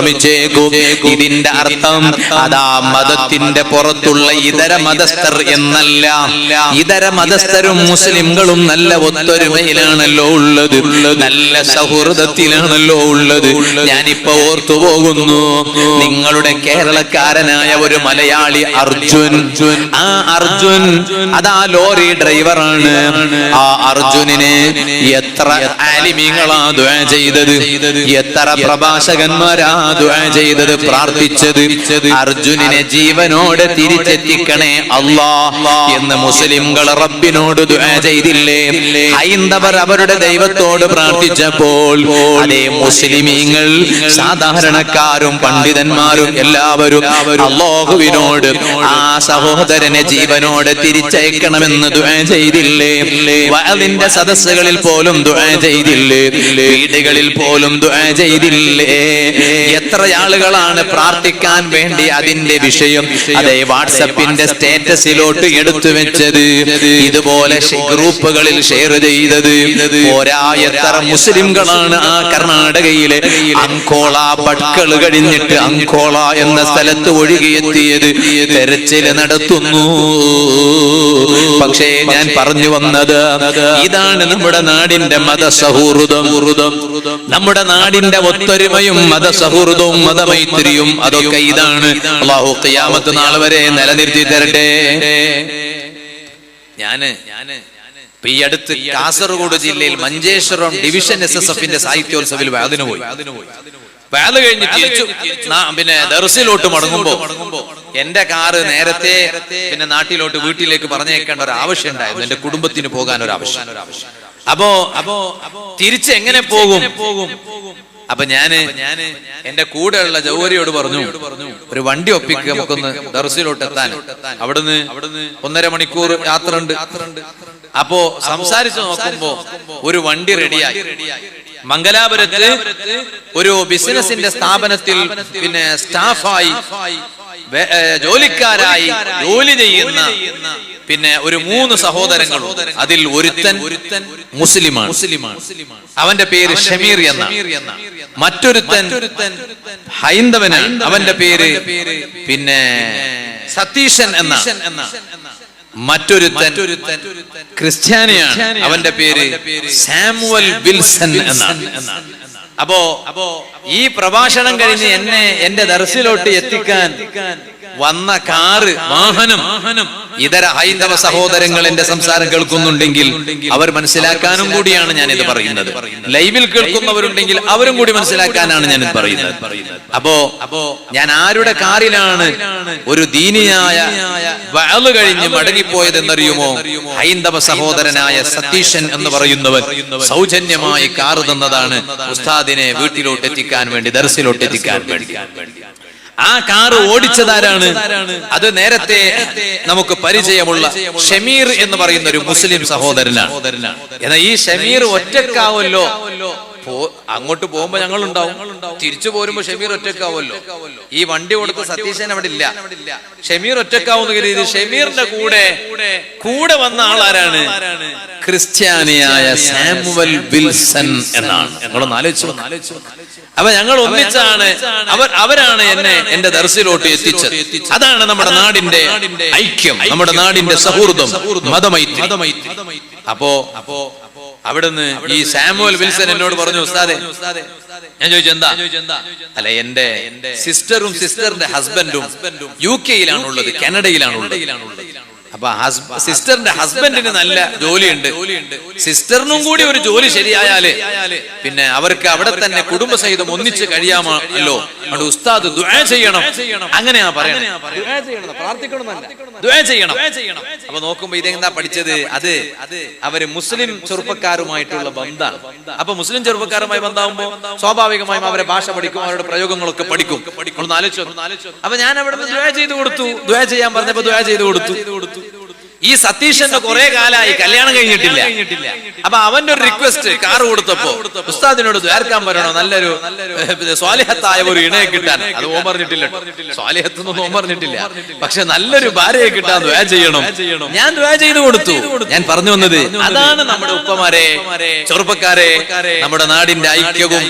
ശ്രമിച്ചേക്കും. ഇതിന്റെ അർത്ഥം അതാ മതത്തിന്റെ പുറത്തുള്ള ഇതര മതസ്ഥർ എന്നല്ല. ഇതര മതസ്ഥരും മുസ്ലിംകളും നല്ല ഒത്തൊരുമയിലാണല്ലോ ഉള്ളത്, നല്ല സൗഹൃദത്തിലാണല്ലോ ഉള്ളത്. ഞാനിപ്പോ ഓർത്തു പോകുന്നു, നിങ്ങളുടെ കേരളക്കാരനായ ഒരു മലയാളി അർജുൻ. ആ അർജുൻ അതാ ലോറി ഡ്രൈവറാണ്. ആ അർജുനിന് എത്ര ആലിമീങ്ങളാ ദുആ ചെയ്തത്, എത്ര പ്രഭാഷകന്മാരാ ദുആ ചെയ്തത്, പ്രാർത്ഥിച്ചത്. അർജുനിനെ ജീവനോടെ തിരിച്ചെത്തിക്കണേ അല്ലാഹ് എന്ന് മുസ്ലിംകൾ റബ്ബിനോട് ദുആ ചെയ്തില്ലേ? ഹൈന്ദവർ അവരുടെ ദൈവത്തോട് പ്രാർത്ഥിച്ചപ്പോൾ അതേ മുസ്ലിമീങ്ങൾ സാധാരണക്കാരും പണ്ഡിതന്മാരും എല്ലാവരും അല്ലാഹുവിനോട് ആ സഹോദരനെ ജീവനോടെ തിരിച്ചയക്കണമെന്ന് ദുആ ചെയ്തില്ലേ? വഅദിന്റെ സദസ്സുകളിൽ പോലും ദുആ ചെയ്തില്ലേ? വീടുകളിൽ പോലും ദുആ ചെയ്തില്ലേ? എത്ര ആളുകളാണ് പ്രാർത്ഥിക്കാൻ വേണ്ടി അതിന്റെ വിഷയം അതേ വാട്സപ്പിന്റെ സ്റ്റേറ്റസിലോട്ട് എടുത്തു വെച്ചത്, ഇതുപോലെ ഗ്രൂപ്പുകളിൽ ഷെയർ ചെയ്തത്. പോരാ, എത്ര മുസ്ലിംകളാണ് ആ കർണാടകയിലെ അങ്കോള ഭട്കൾ കഴിഞ്ഞിട്ട് അങ്കോള എന്ന സ്ഥലത്ത് ഒഴുകിയെത്തിയത്. തെരച്ചില് നടത്തുന്നു. പക്ഷേ ഞാൻ പറഞ്ഞു വന്നത് ഇതാണ് നമ്മുടെ നാടിന്റെ മതസൗഹൃദം, നമ്മുടെ നാടിന്റെ ഒത്തൊരുമയും മതസൗഹൃദവും മതമൈത്രിയും. അതൊക്കെ ഇതാണ്. അല്ലാഹു ഖിയാമത്ത് നാൾ വരെ നിലനിർത്തി തരട്ടെ. ഞാന് ഈ അടുത്ത് കാസർഗോഡ് ജില്ലയിൽ മഞ്ചേശ്വരം ഡിവിഷൻ SSFന്റെ സാഹിത്യോത്സവിൽ വാദിന് പോയി. വാദ കഴിഞ്ഞ് തിരിച്ചു പിന്നെ ദർസിലോട്ട് മടങ്ങുമ്പോ എന്റെ കാറ് നേരത്തെ പിന്നെ നാട്ടിലോട്ട് വീട്ടിലേക്ക് പറഞ്ഞേക്കേണ്ട ഒരു ആവശ്യം ഉണ്ടായിരുന്നു, എന്റെ കുടുംബത്തിന് പോകാൻ ഒരു ആവശ്യം. അപ്പോ തിരിച്ച് എങ്ങനെ പോകും? അപ്പൊ ഞാന് എന്റെ കൂടെയുള്ള ജൗഹരിയോട് പറഞ്ഞു, ഒരു വണ്ടി ഒപ്പിക്കുക, നമുക്കൊന്ന് ദർസിലോട്ട് എത്താൻ. അവിടുന്ന് 1.5 മണിക്കൂർ യാത്ര ഉണ്ട്. അപ്പോ സംസാരിച്ചു നോക്കുമ്പോ ഒരു വണ്ടി റെഡിയായി. മംഗലാപുരത്ത് ഒരു ബിസിനസിന്റെ സ്ഥാപനത്തിൽ പിന്നെ സ്റ്റാഫായി ജോലിക്കാരായി ജോലി ചെയ്യുന്ന പിന്നെ ഒരു 3 സഹോദരങ്ങൾ. അതിൽ ഒരുത്തൻ മുസ്ലിമാണ്, അവന്റെ പേര് ഷമീർ എന്ന. മറ്റൊരുത്തൻ ഹൈന്ദവനാണ്, അവന്റെ പേര് പിന്നെ സതീശൻ എന്ന. മറ്റൊരുത്തൻ ക്രിസ്ത്യാനിയാണ്, അവന്റെ പേര് സാമുവൽ വിൽസൺ എന്നാണ്. അപ്പോ ഈ പ്രഭാഷണം കഴിഞ്ഞ് എന്നെ എന്റെ ദർസിലോട്ട് എത്തിക്കാൻ വന്ന കാറ് വാഹനം ഇതര ഹൈന്ദവ സഹോദരങ്ങൾ എന്റെ സംസാരം കേൾക്കുന്നുണ്ടെങ്കിൽ അവർ മനസ്സിലാക്കാനും കൂടിയാണ് ഞാൻ ഇത് പറയുന്നത്. ലൈവിൽ കേൾക്കുന്നവരുണ്ടെങ്കിൽ അവരും കൂടി മനസ്സിലാക്കാനാണ് ഞാൻ ഇത് പറയുന്നത്. അപ്പോ ഞാൻ ആരുടെ കാറിലാണ് ഒരു ദീനിയായ വഅദ് കഴിഞ്ഞ് മടങ്ങിപ്പോയതെന്നറിയുമോ? ഹൈന്ദവ സഹോദരനായ സതീശൻ എന്ന് പറയുന്നവൻ സൗജന്യമായി കാറ് തന്നതാണ് ഉസ്താദിനെ വീട്ടിലോട്ട് എത്തിക്കാൻ വേണ്ടി, ദർസിലോട്ട് എത്തിക്കാൻ വേണ്ടി. ആ കാറ് ഓടിച്ചതാരാണ്? അത് നേരത്തെ നമുക്ക് പരിചയമുള്ള ഷമീർ എന്ന് പറയുന്ന ഒരു മുസ്ലിം സഹോദരനാണ്. എന്നാൽ ഈ ഷമീർ ഒറ്റക്കാവല്ലോ. അങ്ങോട്ട് പോകുമ്പോ ഞങ്ങൾ ഉണ്ടാവും, തിരിച്ചു പോരുമ്പോ ഷമീർ ഒറ്റക്കാവല്ലോ. ഈ വണ്ടി കൊടുത്ത സതീശൻ അവിടെ ഇല്ല, ഷമീർ ഒറ്റക്കാവുന്ന രീതി. ഷമീറിന്റെ കൂടെ വന്ന ആളാരാണ്? ക്രിസ്ത്യാനിയായ സാമുവൽ വിൽസൺ എന്നാണ്. ഞങ്ങളൊന്ന് ആലോചിച്ചു. അപ്പൊ ഞങ്ങൾ ഒന്നിച്ചാണ്, അവരാണ് എന്നെ എന്റെ ദർസിലോട്ട് എത്തിച്ചത്. അതാണ് നമ്മുടെ നാടിന്റെ ഐക്യം, നമ്മുടെ നാടിന്റെ സൗഹൃദം, മതമൈത്രി. അപ്പോ അവിടുന്ന് ഈ സാമുവൽ വിൽസൺ എന്നോട് പറഞ്ഞു, ഉസ്താദേ, ഞാൻ ചോദിച്ചു എന്താ? അല്ല, എന്റെ സിസ്റ്ററും സിസ്റ്ററിന്റെ ഹസ്ബൻഡും UK-യിലാണുള്ളത്, കാനഡയിലാണുള്ളത്. അപ്പൊ സിസ്റ്ററിന്റെ ഹസ്ബൻഡിന് നല്ല ജോലിയുണ്ട്. സിസ്റ്ററിനും കൂടി ഒരു ജോലി ശരിയായാല് പിന്നെ അവർക്ക് അവിടെ തന്നെ കുടുംബസഹിതം ഒന്നിച്ച് കഴിയാമല്ലോ. അതുകൊണ്ട് ഉസ്താദ് ദുആ ചെയ്യണം, അങ്ങനെയാ പറയണേ. ദുആ ചെയ്യണം. അപ്പൊ നോക്കുമ്പോ ഇതെന്താ പഠിച്ചത്? അത് അവര് മുസ്ലിം ചെറുപ്പക്കാരുമായിട്ടുള്ള ബന്ധമാണ്. അപ്പൊ മുസ്ലിം ചെറുപ്പക്കാരുമായി ബന്ധമാകുമ്പോ സ്വാഭാവികമായും അവരെ ഭാഷ പഠിക്കും, അവരുടെ പ്രയോഗങ്ങളൊക്കെ പഠിക്കും. ഒന്ന് ആലോചിച്ചു. അപ്പൊ ഞാൻ അവിടെ ദുആ ചെയ്ത് കൊടുത്തു. ദുആ ചെയ്യാൻ പറഞ്ഞപ്പോ ദുആ ചെയ്ത് കൊടുത്തു. ഈ സതീശന്റെ കുറെ കാലമായി കല്യാണം കഴിഞ്ഞിട്ടില്ല. അപ്പൊ അവന്റെ ഒരു റിക്വസ്റ്റ് കാറ് കൊടുത്തപ്പോ ഉസ്താദിനോട് ദ്വാരക്കാൻ പറയണോ, നല്ലൊരു സ്വാലിഹത്തായ ഒരു ഇണയെ കിട്ടാൻ. അത് ഓൻ പറഞ്ഞിട്ടില്ല, സ്വാലിഹത്തൊന്നും ഓൻ പറഞ്ഞിട്ടില്ല. പക്ഷെ നല്ലൊരു ഭാര്യയെ കിട്ടാൻ ദ്വാ ചെയ്യണം. ഞാൻ ദ്വാ ചെയ്ത് കൊടുത്തു. ഞാൻ പറഞ്ഞു വന്നത് അതാണ് നമ്മുടെ ഉപ്പമാരെ, ചെറുപ്പക്കാരെ, നമ്മുടെ നാടിന്റെ ഐക്യവും